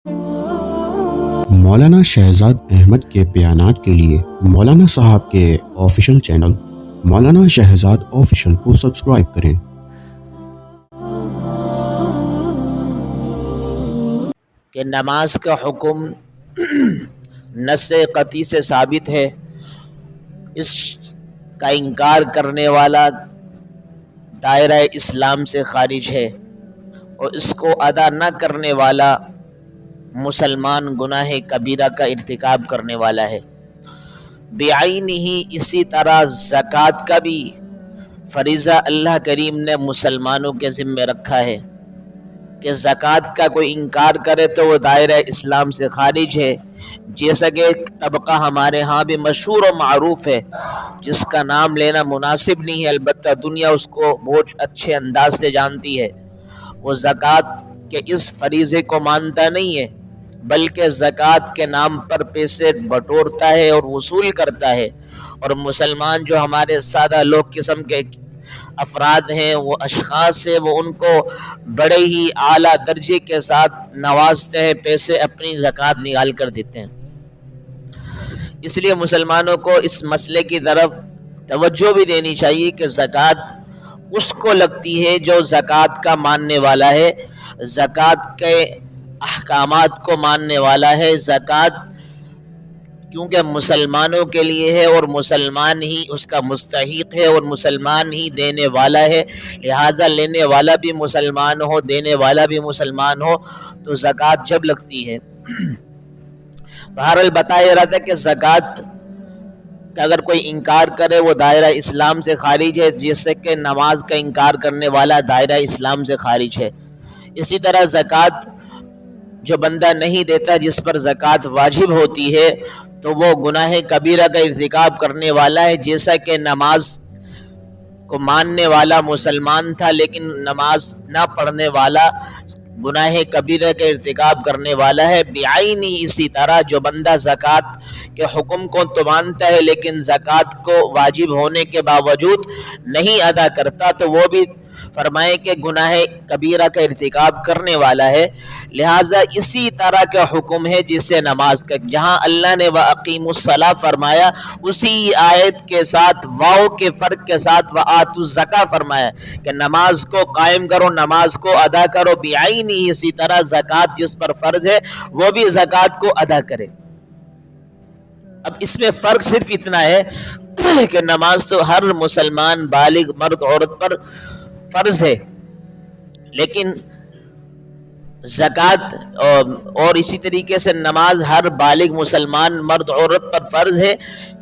مولانا شہزاد احمد کے بیانات کے لیے مولانا صاحب کے آفیشیل چینل مولانا شہزاد آفیشیل کو سبسکرائب کریں۔ کہ نماز کا حکم نص قطعی سے ثابت ہے، اس کا انکار کرنے والا دائرہ اسلام سے خارج ہے اور اس کو ادا نہ کرنے والا مسلمان گناہ کبیرہ کا ارتکاب کرنے والا ہے۔ بعینہ ہی اسی طرح زکوٰۃ کا بھی فریضہ اللہ کریم نے مسلمانوں کے ذمہ رکھا ہے کہ زکوٰۃ کا کوئی انکار کرے تو وہ دائرہ اسلام سے خارج ہے۔ جیسا کہ ایک طبقہ ہمارے ہاں بھی مشہور و معروف ہے جس کا نام لینا مناسب نہیں ہے، البتہ دنیا اس کو بہت اچھے انداز سے جانتی ہے۔ وہ زکوٰۃ کے اس فریضے کو مانتا نہیں ہے بلکہ زکوٰۃ کے نام پر پیسے بٹورتا ہے اور وصول کرتا ہے، اور مسلمان جو ہمارے سادہ لوگ قسم کے افراد ہیں، وہ اشخاص ہیں، وہ ان کو بڑے ہی اعلیٰ درجے کے ساتھ نوازتے ہیں، پیسے اپنی زکوٰۃ نکال کر دیتے ہیں۔ اس لیے مسلمانوں کو اس مسئلے کی طرف توجہ بھی دینی چاہیے کہ زکوٰۃ اس کو لگتی ہے جو زکوٰۃ کا ماننے والا ہے، زکوٰۃ کے احکامات کو ماننے والا ہے۔ زکوٰۃ کیونکہ مسلمانوں کے لیے ہے اور مسلمان ہی اس کا مستحق ہے اور مسلمان ہی دینے والا ہے، لہٰذا لینے والا بھی مسلمان ہو، دینے والا بھی مسلمان ہو، تو زکوٰۃ جب لگتی ہے۔ بہرحال بتایا رہا تھا کہ زکوٰۃ کا اگر کوئی انکار کرے وہ دائرہ اسلام سے خارج ہے، جیسے کہ نماز کا انکار کرنے والا دائرہ اسلام سے خارج ہے۔ اسی طرح زکوٰۃ جو بندہ نہیں دیتا جس پر زکوٰۃ واجب ہوتی ہے تو وہ گناہ کبیرہ کا ارتکاب کرنے والا ہے، جیسا کہ نماز کو ماننے والا مسلمان تھا لیکن نماز نہ پڑھنے والا گناہ کبیرہ کا ارتکاب کرنے والا ہے۔ بعینہ اسی طرح جو بندہ زکوٰۃ کے حکم کو تو مانتا ہے لیکن زکوٰۃ کو واجب ہونے کے باوجود نہیں ادا کرتا تو وہ بھی فرمائے کہ گناہ کبیرہ کا ارتکاب کرنے والا ہے۔ لہٰذا اسی طرح کا حکم ہے جسے نماز کا، جہاں اللہ نے وَأَقِیمُوا الصَّلَاةَ فرمایا، اسی آیت کے ساتھ واو کے فرق کے ساتھ وَآتُوا الزَّکَاةَ فرمایا کہ نماز کو قائم کرو، نماز کو ادا کرو۔ بعینہ اسی طرح زکوٰۃ جس پر فرض ہے وہ بھی زکوٰۃ کو ادا کرے۔ اب اس میں فرق صرف اتنا ہے کہ نماز تو ہر مسلمان بالغ مرد عورت پر فرض ہے، لیکن زکوٰۃ اور اسی طریقے سے نماز ہر بالغ مسلمان مرد عورت پر فرض ہے،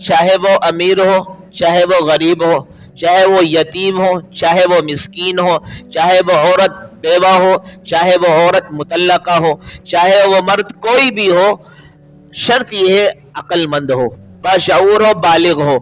چاہے وہ امیر ہو، چاہے وہ غریب ہو، چاہے وہ یتیم ہو، چاہے وہ مسکین ہو، چاہے وہ عورت بیوہ ہو، چاہے وہ عورت مطلقہ ہو، چاہے وہ مرد کوئی بھی ہو، شرط یہ ہے عقل مند ہو، باشعور ہو، بالغ ہو،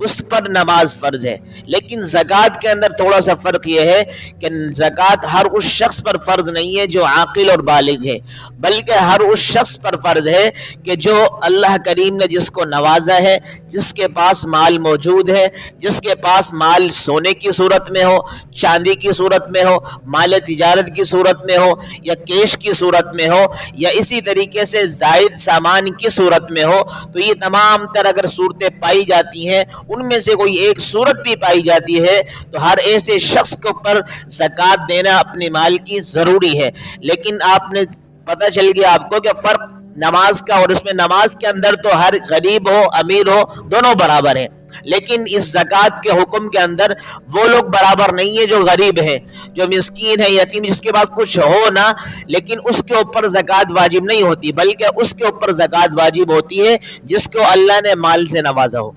اس پر نماز فرض ہے۔ لیکن زکوٰۃ کے اندر تھوڑا سا فرق یہ ہے کہ زکوٰۃ ہر اس شخص پر فرض نہیں ہے جو عاقل اور بالغ ہے، بلکہ ہر اس شخص پر فرض ہے کہ جو اللہ کریم نے جس کو نوازا ہے، جس کے پاس مال موجود ہے، جس کے پاس مال سونے کی صورت میں ہو، چاندی کی صورت میں ہو، مال تجارت کی صورت میں ہو، یا کیش کی صورت میں ہو، یا اسی طریقے سے زائد سامان کی صورت میں ہو، تو یہ تمام تر اگر صورتیں پائی جاتی ہیں، ان میں سے کوئی ایک صورت بھی پائی جاتی ہے تو ہر ایسے شخص کے اوپر زکوٰۃ دینا اپنے مال کی ضروری ہے۔ لیکن آپ نے پتہ چل گیا آپ کو کہ فرق نماز کا، اور اس میں نماز کے اندر تو ہر غریب ہو امیر ہو دونوں برابر ہیں، لیکن اس زکوٰۃ کے حکم کے اندر وہ لوگ برابر نہیں ہیں جو غریب ہیں، جو مسکین ہے، یتیم، جس کے پاس کچھ ہو نا لیکن اس کے اوپر زکوٰۃ واجب نہیں ہوتی، بلکہ اس کے اوپر زکوٰۃ واجب ہوتی ہے جس کو اللہ نے مال سے نوازا ہو۔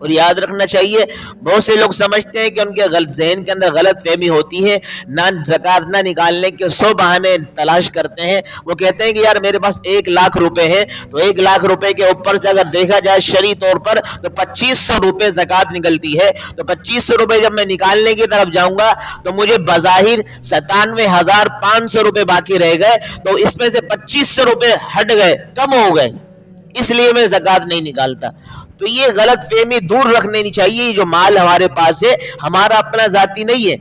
اور یاد رکھنا چاہیے، بہت سے لوگ سمجھتے ہیں کہ ان کے ذہن کے اندر غلط فہمی ہوتی ہے، نہ زکوٰۃ نہ نکالنے کے 100 بہانے تلاش کرتے ہیں۔ وہ کہتے ہیں کہ یار میرے پاس 1 لاکھ روپے ہیں، تو 1 لاکھ روپے کے اوپر سے اگر دیکھا جائے شرعی طور پر تو 2500 روپے زکوٰۃ نکلتی ہے، تو 2500 روپے جب میں نکالنے کی طرف جاؤں گا تو مجھے بظاہر 97,500 روپے باقی رہ گئے، تو اس میں سے 2500 روپے ہٹ گئے، کم ہو گئے، اس لیے میں زکوٰۃ نہیں نکالتا۔ تو یہ غلط فہمی دور رکھنی چاہیے، جو مال ہمارے پاس ہے ہمارا اپنا ذاتی نہیں ہے،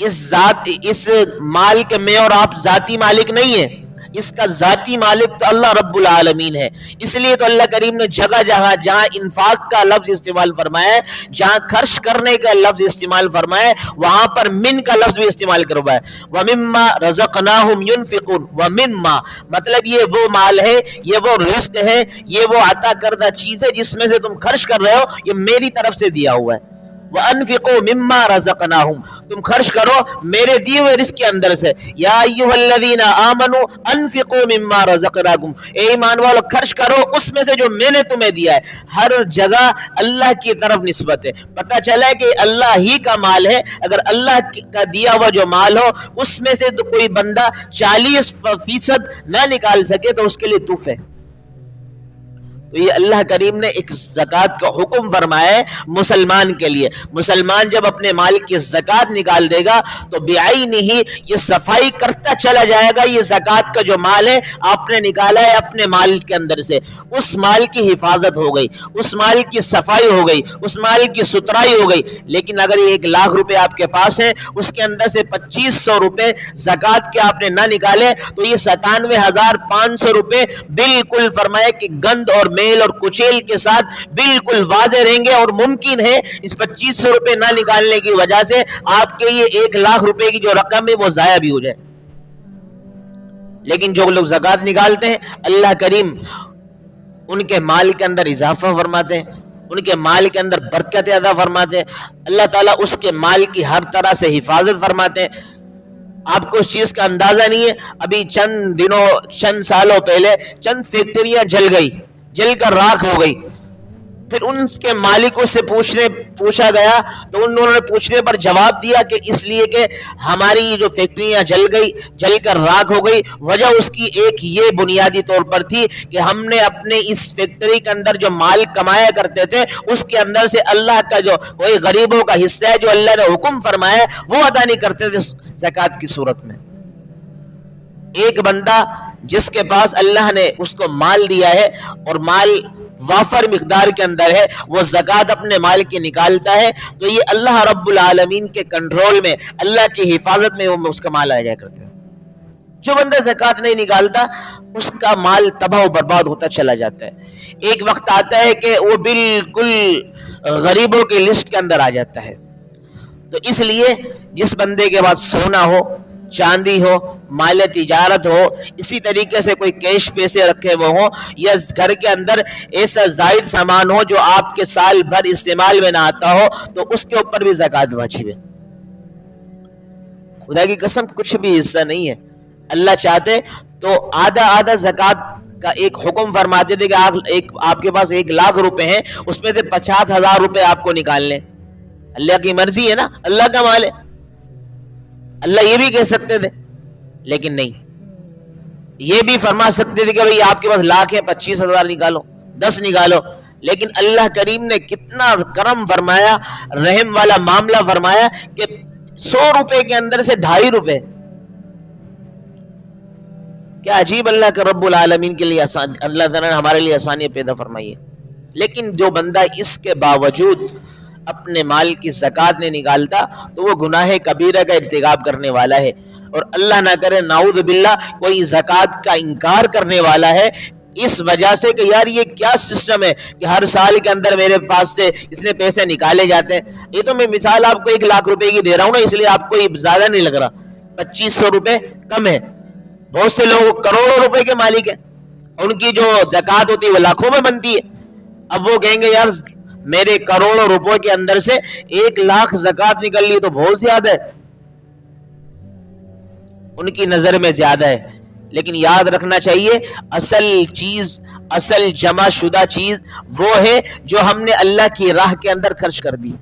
اس مال کے میں اور آپ ذاتی مالک نہیں ہیں، اس کا ذاتی مالک تو اللہ رب العالمین ہے۔ اس لیے تو اللہ کریم نے جگہ جہاں انفاق کا لفظ استعمال فرمایا ہے، جہاں خرچ کرنے کا لفظ استعمال فرمایا ہے، وہاں پر من کا لفظ بھی استعمال کروایا ہے۔ وَمِمَّا رَزَقْنَاهُمْ يُنْفِقُونَ وَمِمَّا مطلب یہ وہ مال ہے، یہ وہ رزق ہے، یہ وہ عطا کردہ چیز ہے جس میں سے تم خرچ کر رہے ہو، یہ میری طرف سے دیا ہوا ہے۔ وَأَنفِقُوا مِمَّا رَزَقْنَاهُمْ تم خرچ کرو میرے دیے ہوئے رزق کے اندر سے۔ یا ایھا الذین آمنوا انفقوا مما رزقناکم اے ایمان والو خرچ کرو اس میں سے جو میں نے تمہیں دیا ہے۔ ہر جگہ اللہ کی طرف نسبت ہے، پتہ چلا ہے کہ اللہ ہی کا مال ہے۔ اگر اللہ کا دیا ہوا جو مال ہو اس میں سے تو کوئی بندہ 40% نہ نکال سکے تو اس کے لیے توف ہے۔ تو یہ اللہ کریم نے ایک زکوٰۃ کا حکم فرمایا ہے مسلمان کے لیے۔ مسلمان جب اپنے مال کی زکوٰۃ نکال دے گا تو بعینہ ہی یہ صفائی کرتا چلا جائے گا۔ یہ زکوٰۃ کا جو مال ہے آپ نے نکالا ہے اپنے مال کے اندر سے، اس مال کی حفاظت ہو گئی، اس مال کی صفائی ہو گئی، اس مال کی ستھرائی ہو گئی۔ لیکن اگر یہ 1 لاکھ روپے آپ کے پاس ہیں، اس کے اندر سے 2500 روپے زکوٰۃ کے آپ نے نہ نکالے تو یہ 97,500 روپے بالکل فرمایا کہ گند اور میل اور کچیل کے ساتھ بالکل واضح رہیں گے، اور ممکن ہے اس 2500 روپے نہ نکالنے کی وجہ سے آپ کے یہ 1 لاکھ روپے کی جو رقم ہے وہ ضائع بھی ہو جائے۔ لیکن جو لوگ زکوٰۃ نکالتے ہیں اللہ کریم ان کے مال کے اندر اضافہ فرماتے ہیں، ان کے مال کے اندر برکت عطا فرماتے ہیں، اللہ تعالیٰ اس کے مال کی ہر طرح سے حفاظت فرماتے ہیں۔ آپ کو اس چیز کا اندازہ نہیں ہے، ابھی چند سالوں پہلے چند فیکٹریاں جل کر راکھ ہو گئی۔ پھر ان کے مالکوں سے پوچھا گیا تو انہوں نے پوچھنے پر جواب دیا کہ اس لیے کہ ہماری جو فیکٹریاں جل کر راکھ ہو گئی، وجہ اس کی ایک یہ بنیادی طور پر تھی کہ ہم نے اپنے اس فیکٹری کے اندر جو مال کمایا کرتے تھے اس کے اندر سے اللہ کا جو کوئی غریبوں کا حصہ ہے جو اللہ نے حکم فرمایا ہے وہ ادا نہیں کرتے تھے زکوٰۃ کی صورت میں۔ ایک بندہ جس کے پاس اللہ نے اس کو مال دیا ہے اور مال وافر مقدار کے اندر ہے، وہ زکوٰۃ اپنے مال کی نکالتا ہے تو یہ اللہ رب العالمین کے کنٹرول میں، اللہ کی حفاظت میں وہ اس کا مال آ جایا کرتا ہے۔ جو بندہ زکوٰۃ نہیں نکالتا اس کا مال تباہ و برباد ہوتا چلا جاتا ہے۔ ایک وقت آتا ہے کہ وہ بالکل غریبوں کی لسٹ کے اندر آ جاتا ہے۔ تو اس لیے جس بندے کے پاس سونا ہو، چاندی ہو، مال تجارت ہو، اسی طریقے سے کوئی کیش پیسے رکھے ہوئے ہوں، یا گھر کے اندر ایسا زائد سامان ہو جو آپ کے سال بھر استعمال میں نہ آتا ہو، تو اس کے اوپر بھی زکوٰۃ واجب ہے۔ خدا کی قسم کچھ بھی حصہ نہیں ہے۔ اللہ چاہتے تو آدھا زکوٰۃ کا ایک حکم فرماتے تھے کہ آپ کے پاس 1 لاکھ روپے ہیں، اس میں سے 50,000 روپے آپ کو نکال لیں۔ اللہ کی مرضی ہے نا، اللہ کا مال ہے، اللہ یہ بھی کہہ سکتے تھے لیکن نہیں، یہ بھی فرما سکتے تھے کہ بھئی آپ کے پاس لاکھ ہے 25,000 نکالو، 10 نکالو، لیکن اللہ کریم نے کتنا کرم فرمایا، رحم والا معاملہ فرمایا کہ 100 روپے کے اندر سے 2.5 روپے۔ کیا عجیب اللہ کا رب العالمین کے لیے اللہ تعالیٰ نے ہمارے لیے آسانی پیدا فرمائی ہے۔ لیکن جو بندہ اس کے باوجود اپنے مال کی زکوٰۃ نہیں نکالتا تو وہ گناہ کبیرہ کا ارتکاب کرنے والا ہے، اور اللہ نہ کرے نعوذ باللہ کوئی زکوٰۃ کا انکار کرنے والا ہے اس وجہ سے کہ یار یہ کیا سسٹم ہے کہ ہر سال کے اندر میرے پاس سے اتنے پیسے نکالے جاتے ہیں۔ یہ تو میں مثال آپ کو 1 لاکھ روپے کی دے رہا ہوں نا، اس لیے آپ کو یہ زیادہ نہیں لگ رہا، 2500 روپے کم ہے۔ بہت سے لوگ کروڑوں روپے کے مالک ہیں، ان کی جو زکوٰۃ ہوتی ہے وہ لاکھوں میں بنتی ہے۔ اب وہ کہیں گے یار میرے کروڑوں روپوں کے اندر سے 1 لاکھ زکوٰۃ نکل لی تو بہت زیادہ ہے، ان کی نظر میں زیادہ ہے۔ لیکن یاد رکھنا چاہیے اصل جمع شدہ چیز وہ ہے جو ہم نے اللہ کی راہ کے اندر خرچ کر دی،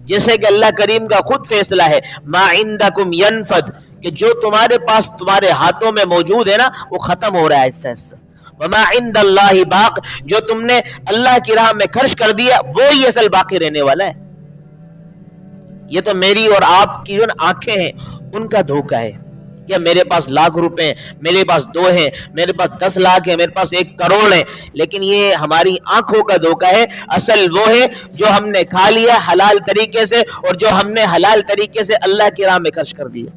جیسے کہ اللہ کریم کا خود فیصلہ ہے ما عندکم ینفد، کہ جو تمہارے پاس تمہارے ہاتھوں میں موجود ہے نا وہ ختم ہو رہا ہے ایسا ایسا، وما عند اللہ باق، جو تم نے اللہ کی راہ میں خرچ کر دیا وہی اصل باقی رہنے والا ہے۔ یہ تو میری اور آپ کی جو آنکھیں ہیں ان کا دھوکہ ہے، کہ میرے پاس لاکھ روپے ہیں، میرے پاس 2 ہیں، میرے پاس 10 لاکھ ہیں، میرے پاس 1 کروڑ ہے، لیکن یہ ہماری آنکھوں کا دھوکہ ہے۔ اصل وہ ہے جو ہم نے کھا لیا حلال طریقے سے، اور جو ہم نے حلال طریقے سے اللہ کی راہ میں خرچ کر دیا۔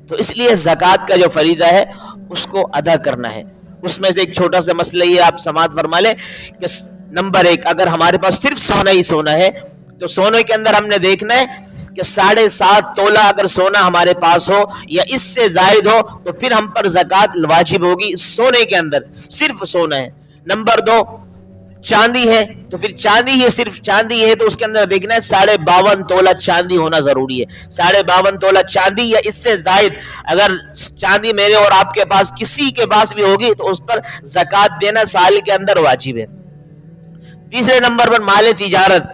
تو اس لیے زکوٰۃ کا جو فریضہ ہے اس کو ادا کرنا ہے۔ اس میں سے ایک چھوٹا سا مسئلہ یہ آپ سماعت فرما لیں کہ نمبر 1، اگر ہمارے پاس صرف سونا ہی سونا ہے تو سونے کے اندر ہم نے دیکھنا ہے کہ 7.5 تولہ اگر سونا ہمارے پاس ہو یا اس سے زائد ہو تو پھر ہم پر زکوٰۃ واجب ہوگی سونے کے اندر، صرف سونا ہے۔ نمبر 2، چاندی ہے تو پھر چاندی ہے، صرف چاندی ہے تو اس کے اندر دیکھنا ہے 52.5 تولہ چاندی ہونا ضروری ہے۔ 52.5 تولہ چاندی یا اس سے زائد اگر چاندی میرے اور آپ کے پاس کسی کے پاس بھی ہوگی تو اس پر زکوٰۃ دینا سال کے اندر واجب ہے۔ تیسرے نمبر پر مال تجارت،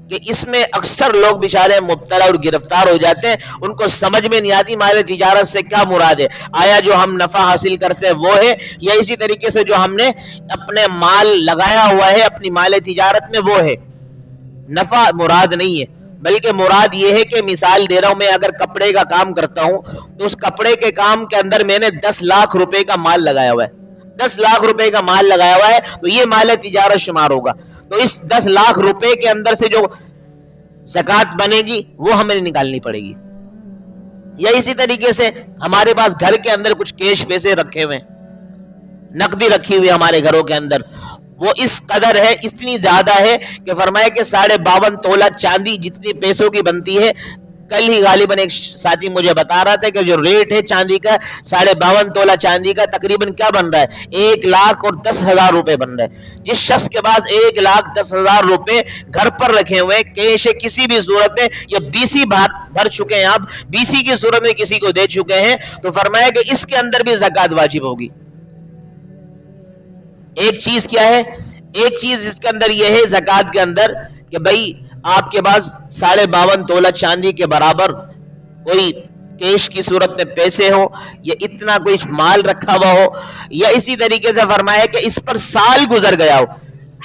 کہ اس میں اکثر لوگ بیچارے مبتلا اور گرفتار ہو جاتے ہیں، ان کو سمجھ میں نہیں آتی مال تجارت سے کیا مراد ہے، آیا جو ہم نفع حاصل کرتے ہیں وہ ہے، یا اسی طریقے سے جو ہم نے اپنے مال لگایا ہوا ہے اپنی مال تجارت میں وہ ہے۔ نفع مراد نہیں ہے، بلکہ مراد یہ ہے کہ مثال دے رہا ہوں، میں اگر کپڑے کا کام کرتا ہوں تو اس کپڑے کے کام کے اندر میں نے 10 لاکھ روپے کا مال لگایا ہوا ہے، 10 لاکھ روپے کا مال لگایا ہوا ہے تو یہ مال تجارت شمار ہوگا۔ تو اس 10 لاکھ روپے کے اندر سے جو زکوٰۃ بنے گی وہ ہمیں نکالنی پڑے گی۔ یا اسی طریقے سے ہمارے پاس گھر کے اندر کچھ کیش پیسے رکھے ہوئے، نقدی رکھی ہوئی ہمارے گھروں کے اندر، وہ اس قدر ہے، اتنی زیادہ ہے کہ فرمایا کہ 52.5 تولہ چاندی جتنی پیسوں کی بنتی ہے۔ کل ہی غالباً ایک ساتھی مجھے بتا رہا تھا کہ جو ریٹ ہے چاندی کا 52.5 تولہ چاندی کا تقریباً کیا بن رہا ہے، 1,10,000 روپے بن رہا ہے۔ جس شخص کے پاس 1,10,000 روپے گھر پر رکھے ہوئے کیش کسی بھی صورت میں، یا BC بھر چکے ہیں آپ، BC کی صورت میں کسی کو دے چکے ہیں، تو فرمایا کہ اس کے اندر بھی زکوٰۃ واجب ہوگی۔ ایک چیز کیا ہے، ایک چیز اس کے اندر یہ ہے زکوٰۃ کے اندر کہ بھائی آپ کے پاس 52.5 تولہ چاندی کے برابر کوئی کیش کی صورت میں پیسے ہو، یا اتنا کوئی مال رکھا ہوا ہو، یا اسی طریقے سے فرمایا کہ اس پر سال گزر گیا ہو۔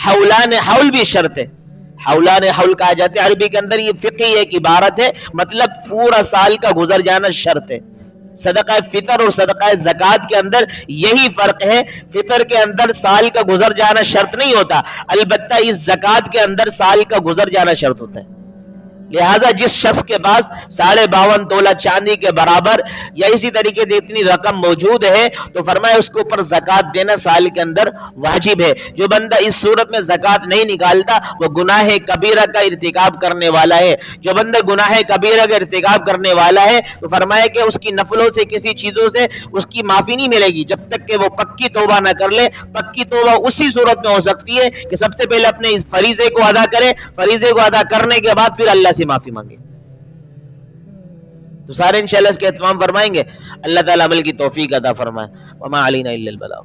حولان حول بھی شرط ہے، حولان حول کہا جاتا ہے عربی کے اندر، یہ فقہی ایک عبارت ہے، مطلب پورا سال کا گزر جانا شرط ہے۔ صدقہ فطر اور صدقہ زکوٰۃ کے اندر یہی فرق ہے، فطر کے اندر سال کا گزر جانا شرط نہیں ہوتا، البتہ اس زکوٰۃ کے اندر سال کا گزر جانا شرط ہوتا ہے۔ لہذا جس شخص کے پاس 52.5 تولہ چاندی کے برابر یا اسی طریقے سے اتنی رقم موجود ہے تو فرمایا اس کے اوپر زکوٰۃ دینا سال کے اندر واجب ہے۔ جو بندہ اس صورت میں زکوٰۃ نہیں نکالتا وہ گناہ کبیرہ کا ارتکاب کرنے والا ہے۔ جو بندہ گناہ کبیرہ کا ارتکاب کرنے والا ہے تو فرمایا کہ اس کی نفلوں سے کسی چیزوں سے اس کی معافی نہیں ملے گی جب تک کہ وہ پکی توبہ نہ کر لے۔ پکی توبہ اسی صورت میں ہو سکتی ہے کہ سب سے پہلے اپنے اس فریضے کو ادا کرے، فریضے کو ادا کرنے کے بعد پھر اللہ سے معافی مانگے۔ تو سارے انشاءاللہ اس کے اہتمام فرمائیں گے۔ اللہ تعالیٰ عمل کی توفیق عطا فرمائے۔ وما علینا الا البلاغ۔